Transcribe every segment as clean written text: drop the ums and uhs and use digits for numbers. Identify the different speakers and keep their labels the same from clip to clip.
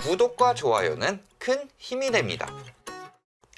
Speaker 1: 구독과 좋아요는 큰 힘이 됩니다.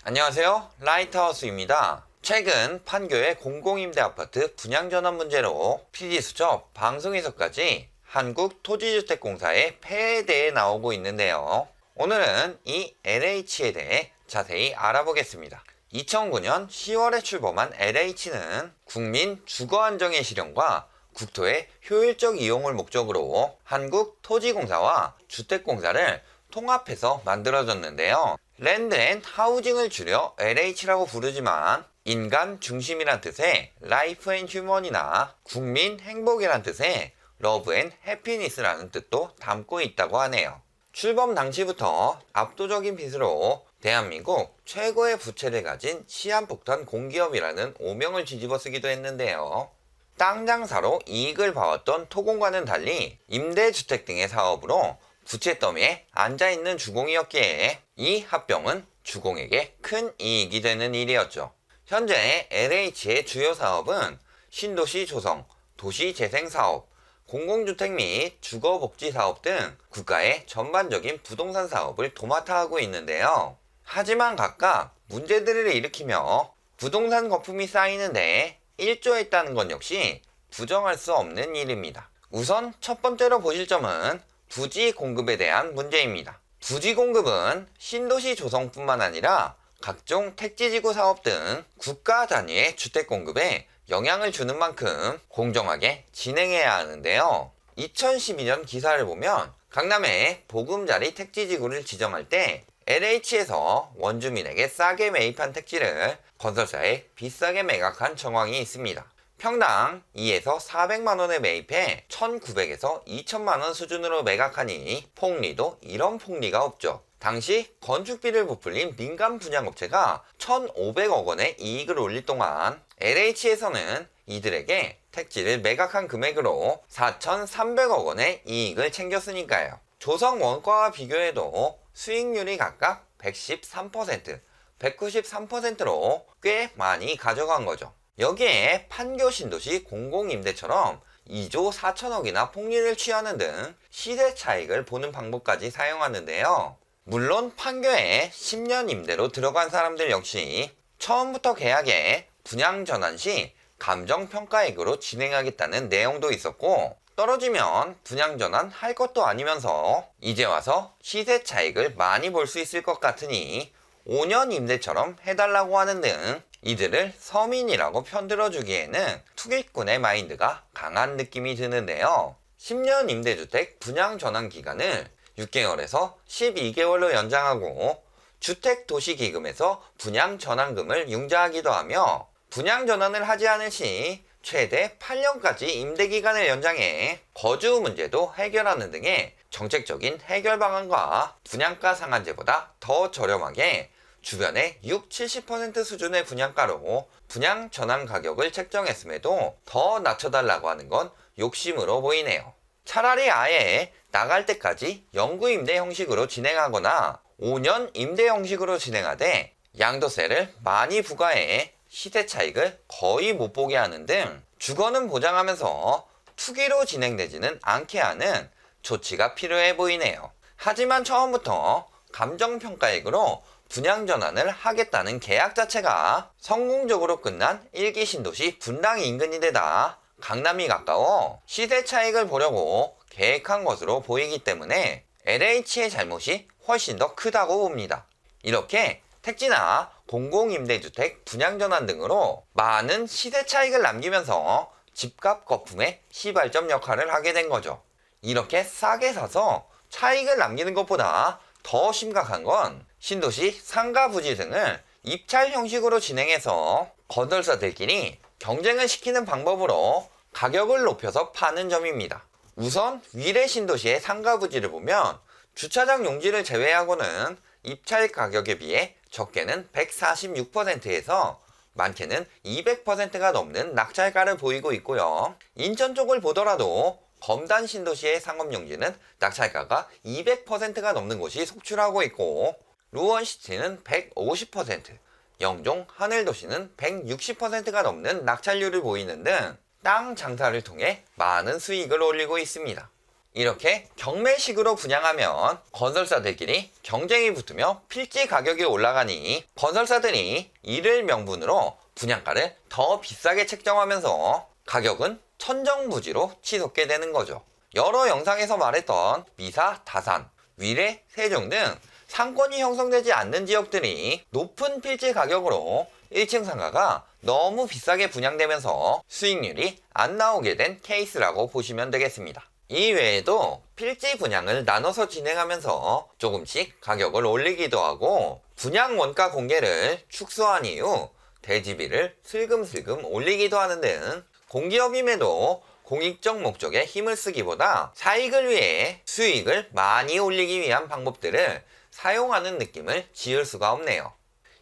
Speaker 1: 안녕하세요, 라이트하우스입니다. 최근 판교의 공공임대 아파트 분양전환 문제로 PD수첩 방송에서까지 한국토지주택공사의 폐해에 대해 나오고 있는데요. 오늘은 이 LH에 대해 자세히 알아보겠습니다. 2009년 10월에 출범한 LH는 국민 주거안정의 실현과 국토의 효율적 이용을 목적으로 한국토지공사와 주택공사를 통합해서 만들어졌는데요. 랜드 앤 하우징을 줄여 LH라고 부르지만 인간 중심이란 뜻의 라이프 앤 휴먼이나 국민 행복이란 뜻의 러브 앤 해피니스라는 뜻도 담고 있다고 하네요. 출범 당시부터 압도적인 빚으로 대한민국 최고의 부채를 가진 시한폭탄 공기업이라는 오명을 뒤집어 쓰기도 했는데요. 땅 장사로 이익을 봐왔던 토공과는 달리 임대주택 등의 사업으로 부채 더미에 앉아있는 주공이었기에 이 합병은 주공에게 큰 이익이 되는 일이었죠. 현재 LH의 주요 사업은 신도시 조성, 도시재생사업, 공공주택 및 주거복지사업 등 국가의 전반적인 부동산 사업을 도맡아 하고 있는데요. 하지만 각각 문제들을 일으키며 부동산 거품이 쌓이는데 일조했다는 건 역시 부정할 수 없는 일입니다. 우선 첫 번째로 보실 점은 부지 공급에 대한 문제입니다. 부지 공급은 신도시 조성뿐만 아니라 각종 택지지구 사업 등 국가 단위의 주택 공급에 영향을 주는 만큼 공정하게 진행해야 하는데요. 2012년 기사를 보면 강남에 보금자리 택지지구를 지정할 때 LH에서 원주민에게 싸게 매입한 택지를 건설사에 비싸게 매각한 정황이 있습니다. 평당 2에서 400만원에 매입해 1,900에서 2,000만원 수준으로 매각하니 폭리도 이런 폭리가 없죠. 당시 건축비를 부풀린 민간 분양업체가 1,500억 원의 이익을 올릴 동안 LH에서는 이들에게 택지를 매각한 금액으로 4,300억 원의 이익을 챙겼으니까요. 조성 원가와 비교해도 수익률이 각각 113%, 193%로 꽤 많이 가져간 거죠. 여기에 판교 신도시 공공임대처럼 2조 4천억이나 폭리를 취하는 등 시세 차익을 보는 방법까지 사용하는데요. 물론 판교에 10년 임대로 들어간 사람들 역시 처음부터 계약에 분양 전환 시 감정평가액으로 진행하겠다는 내용도 있었고, 떨어지면 분양 전환 할 것도 아니면서 이제 와서 시세 차익을 많이 볼 수 있을 것 같으니 5년 임대처럼 해달라고 하는 등 이들을 서민이라고 편들어주기에는 투기꾼의 마인드가 강한 느낌이 드는데요. 10년 임대주택 분양 전환 기간을 6개월에서 12개월로 연장하고 주택도시기금에서 분양 전환금을 융자하기도 하며 분양 전환을 하지 않을 시 최대 8년까지 임대기간을 연장해 거주 문제도 해결하는 등의 정책적인 해결 방안과 분양가 상한제보다 더 저렴하게 주변의 60-70% 수준의 분양가로 분양 전환 가격을 책정했음에도 더 낮춰달라고 하는 건 욕심으로 보이네요. 차라리 아예 나갈 때까지 영구임대 형식으로 진행하거나 5년 임대 형식으로 진행하되 양도세를 많이 부과해 시세 차익을 거의 못 보게 하는 등 주거는 보장하면서 투기로 진행되지는 않게 하는 조치가 필요해 보이네요. 하지만 처음부터 감정평가액으로 분양 전환을 하겠다는 계약 자체가 성공적으로 끝난 1기 신도시 분당 인근인데다 강남이 가까워 시세 차익을 보려고 계획한 것으로 보이기 때문에 LH의 잘못이 훨씬 더 크다고 봅니다. 이렇게 택지나 공공임대주택 분양전환 등으로 많은 시세 차익을 남기면서 집값 거품의 시발점 역할을 하게 된 거죠. 이렇게 싸게 사서 차익을 남기는 것보다 더 심각한 건 신도시 상가 부지 등을 입찰 형식으로 진행해서 건설사들끼리 경쟁을 시키는 방법으로 가격을 높여서 파는 점입니다. 우선 위례 신도시의 상가 부지를 보면 주차장 용지를 제외하고는 입찰 가격에 비해 적게는 146%에서 많게는 200%가 넘는 낙찰가를 보이고 있고요. 인천 쪽을 보더라도 검단 신도시의 상업용지는 낙찰가가 200%가 넘는 곳이 속출하고 있고, 루원시티는 150%, 영종 하늘도시는 160%가 넘는 낙찰률을 보이는 등 땅 장사를 통해 많은 수익을 올리고 있습니다. 이렇게 경매식으로 분양하면 건설사들끼리 경쟁이 붙으며 필지 가격이 올라가니 건설사들이 이를 명분으로 분양가를 더 비싸게 책정하면서 가격은 천정부지로 치솟게 되는 거죠. 여러 영상에서 말했던 미사, 다산, 위례, 세종 등 상권이 형성되지 않는 지역들이 높은 필지 가격으로 1층 상가가 너무 비싸게 분양되면서 수익률이 안 나오게 된 케이스라고 보시면 되겠습니다. 이외에도 필지 분양을 나눠서 진행하면서 조금씩 가격을 올리기도 하고 분양 원가 공개를 축소한 이후 대지비를 슬금슬금 올리기도 하는 등 공기업임에도 공익적 목적에 힘을 쓰기보다 사익을 위해 수익을 많이 올리기 위한 방법들을 사용하는 느낌을 지을 수가 없네요.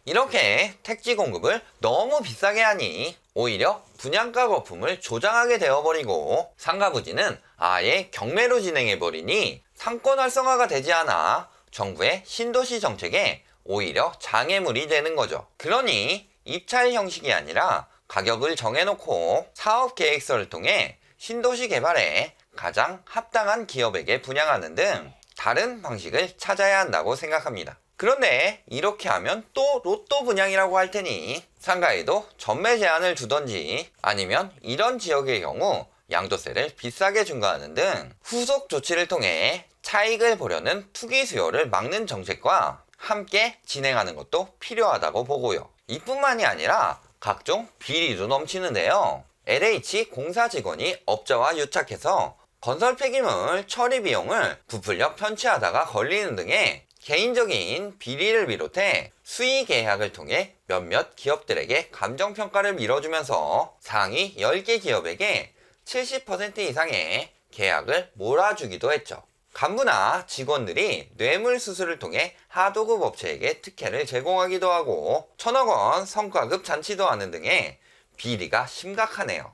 Speaker 1: 이렇게 택지 공급을 너무 비싸게 하니 오히려 분양가 거품을 조장하게 되어버리고 상가 부지는 아예 경매로 진행해버리니 상권 활성화가 되지 않아 정부의 신도시 정책에 오히려 장애물이 되는 거죠. 그러니 입찰 형식이 아니라 가격을 정해놓고 사업 계획서를 통해 신도시 개발에 가장 합당한 기업에게 분양하는 등 다른 방식을 찾아야 한다고 생각합니다. 그런데 이렇게 하면 또 로또 분양이라고 할 테니 상가에도 전매 제한을 두던지 아니면 이런 지역의 경우 양도세를 비싸게 중과하는 등 후속 조치를 통해 차익을 보려는 투기 수요를 막는 정책과 함께 진행하는 것도 필요하다고 보고요. 이뿐만이 아니라 각종 비리도 넘치는데요. LH 공사 직원이 업자와 유착해서 건설 폐기물 처리 비용을 부풀려 편취하다가 걸리는 등의 개인적인 비리를 비롯해 수의 계약을 통해 몇몇 기업들에게 감정평가를 밀어주면서 상위 10개 기업에게 70% 이상의 계약을 몰아주기도 했죠. 간부나 직원들이 뇌물수수를 통해 하도급 업체에게 특혜를 제공하기도 하고 1000억 원 성과급 잔치도 하는 등의 비리가 심각하네요.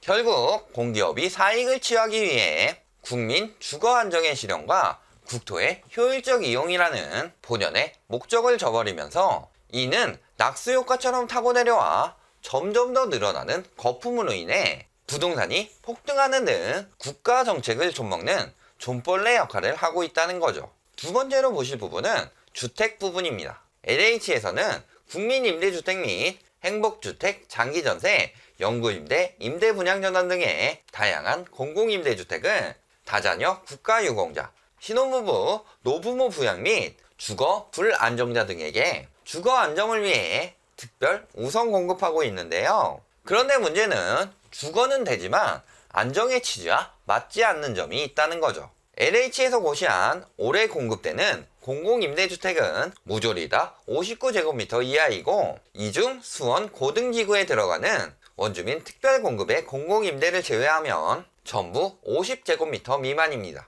Speaker 1: 결국 공기업이 사익을 취하기 위해 국민 주거 안정의 실현과 국토의 효율적 이용이라는 본연의 목적을 저버리면서 이는 낙수 효과처럼 타고 내려와 점점 더 늘어나는 거품으로 인해 부동산이 폭등하는 등 국가 정책을 좀먹는 좀벌레 역할을 하고 있다는 거죠. 두 번째로 보실 부분은 주택 부분입니다. LH에서는 국민임대주택 및 행복주택, 장기전세, 영구임대, 임대분양전환 등의 다양한 공공임대주택을 다자녀 국가유공자, 신혼부부, 노부모 부양 및 주거 불안정자 등에게 주거 안정을 위해 특별 우선 공급하고 있는데요. 그런데 문제는 주거는 되지만 안정의 취지와 맞지 않는 점이 있다는 거죠. LH에서 고시한 올해 공급되는 공공임대주택은 무조리다 59제곱미터 이하이고 이중 수원 고등지구에 들어가는 원주민 특별공급의 공공임대를 제외하면 전부 50제곱미터 미만입니다.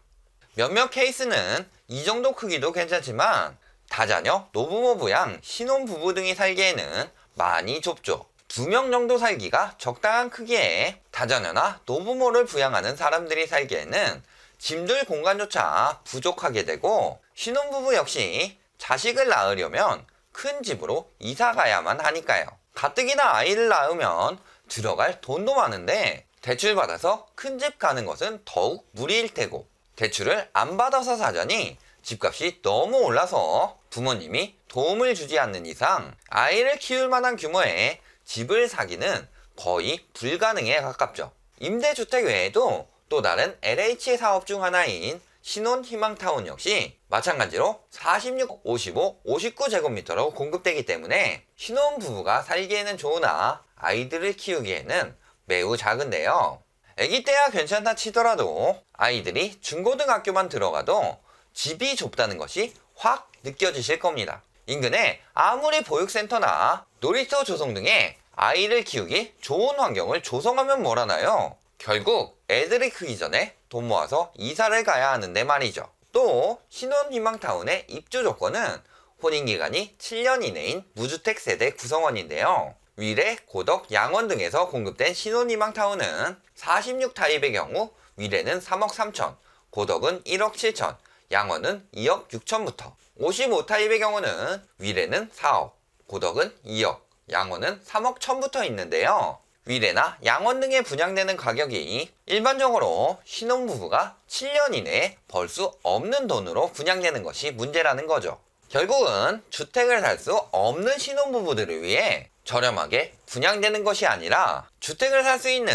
Speaker 1: 몇몇 케이스는 이 정도 크기도 괜찮지만 다자녀, 노부모 부양, 신혼부부 등이 살기에는 많이 좁죠. 2명 정도 살기가 적당한 크기에 다자녀나 노부모를 부양하는 사람들이 살기에는 짐들 공간조차 부족하게 되고 신혼부부 역시 자식을 낳으려면 큰 집으로 이사 가야만 하니까요. 가뜩이나 아이를 낳으면 들어갈 돈도 많은데 대출 받아서 큰 집 가는 것은 더욱 무리일 테고 대출을 안 받아서 사자니 집값이 너무 올라서 부모님이 도움을 주지 않는 이상 아이를 키울 만한 규모의 집을 사기는 거의 불가능에 가깝죠. 임대주택 외에도 또 다른 LH 사업 중 하나인 신혼희망타운 역시 마찬가지로 46, 55, 59제곱미터로 공급되기 때문에 신혼부부가 살기에는 좋으나 아이들을 키우기에는 매우 작은데요. 아기 때야 괜찮다 치더라도 아이들이 중고등학교만 들어가도 집이 좁다는 것이 확 느껴지실 겁니다. 인근에 아무리 보육센터나 놀이터 조성 등의 아이를 키우기 좋은 환경을 조성하면 뭐라나요? 결국 애들이 크기 전에 돈 모아서 이사를 가야 하는데 말이죠. 또 신혼희망타운의 입주 조건은 혼인기간이 7년 이내인 무주택 세대 구성원인데요. 위례, 고덕, 양원 등에서 공급된 신혼희망타운은 46 타입의 경우 위례는 3억 3천, 고덕은 1억 7천, 양원은 2억 6천부터 55 타입의 경우는 위례는 4억, 고덕은 2억, 양원은 3억 1천부터 있는데요. 위례나 양원 등에 분양되는 가격이 일반적으로 신혼부부가 7년 이내에 벌 수 없는 돈으로 분양되는 것이 문제라는 거죠. 결국은 주택을 살 수 없는 신혼부부들을 위해 저렴하게 분양되는 것이 아니라 주택을 살 수 있는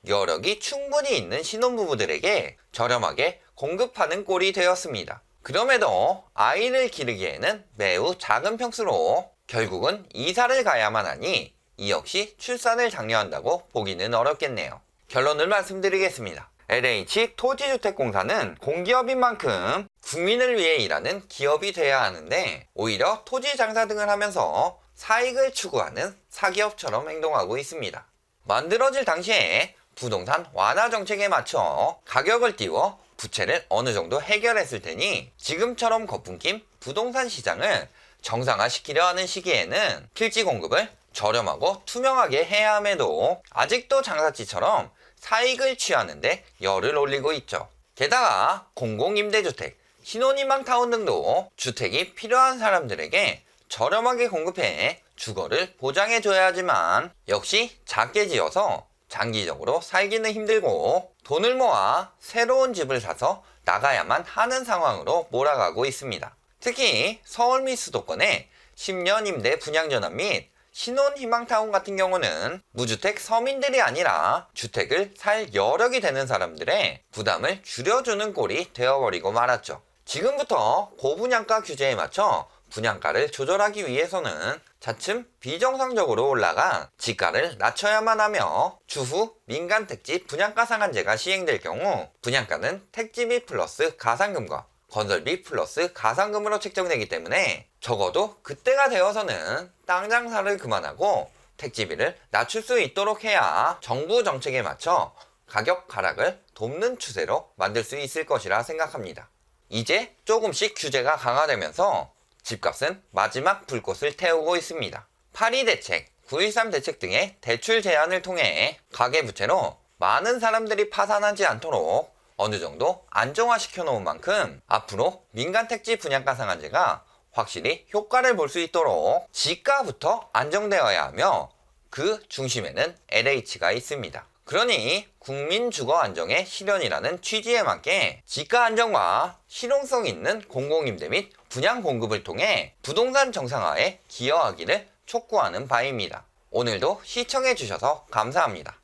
Speaker 1: 여력이 충분히 있는 신혼부부들에게 저렴하게 공급하는 꼴이 되었습니다. 그럼에도 아이를 기르기에는 매우 작은 평수로 결국은 이사를 가야만 하니 이 역시 출산을 장려한다고 보기는 어렵겠네요. 결론을 말씀드리겠습니다. LH 토지주택공사는 공기업인 만큼 국민을 위해 일하는 기업이 돼야 하는데 오히려 토지 장사 등을 하면서 사익을 추구하는 사기업처럼 행동하고 있습니다. 만들어질 당시에 부동산 완화 정책에 맞춰 가격을 띄워 부채를 어느 정도 해결했을 테니 지금처럼 거품낀 부동산 시장을 정상화시키려 하는 시기에는 필지 공급을 저렴하고 투명하게 해야 함에도 아직도 장사치처럼 사익을 취하는데 열을 올리고 있죠. 게다가 공공임대주택, 신혼희망타운 등도 주택이 필요한 사람들에게 저렴하게 공급해 주거를 보장해줘야 하지만 역시 작게 지어서 장기적으로 살기는 힘들고 돈을 모아 새로운 집을 사서 나가야만 하는 상황으로 몰아가고 있습니다. 특히 서울 및 수도권의 10년 임대 분양전환 및 신혼희망타운 같은 경우는 무주택 서민들이 아니라 주택을 살 여력이 되는 사람들의 부담을 줄여주는 꼴이 되어버리고 말았죠. 지금부터 고분양가 규제에 맞춰 분양가를 조절하기 위해서는 차츰 비정상적으로 올라간 지가를 낮춰야만 하며 추후 민간택지 분양가 상한제가 시행될 경우 분양가는 택지비 플러스 가상금과 건설비 플러스 가상금으로 책정되기 때문에 적어도 그때가 되어서는 땅 장사를 그만하고 택지비를 낮출 수 있도록 해야 정부 정책에 맞춰 가격 하락을 돕는 추세로 만들 수 있을 것이라 생각합니다. 이제 조금씩 규제가 강화되면서 집값은 마지막 불꽃을 태우고 있습니다. 8.2 대책, 9.13 대책 등의 대출 제한을 통해 가계부채로 많은 사람들이 파산하지 않도록 어느 정도 안정화시켜 놓은 만큼 앞으로 민간택지 분양가 상한제가 확실히 효과를 볼 수 있도록 지가부터 안정되어야 하며 그 중심에는 LH가 있습니다. 그러니 국민 주거 안정의 실현이라는 취지에 맞게 지가 안정과 실용성 있는 공공임대 및 분양 공급을 통해 부동산 정상화에 기여하기를 촉구하는 바입니다. 오늘도 시청해 주셔서 감사합니다.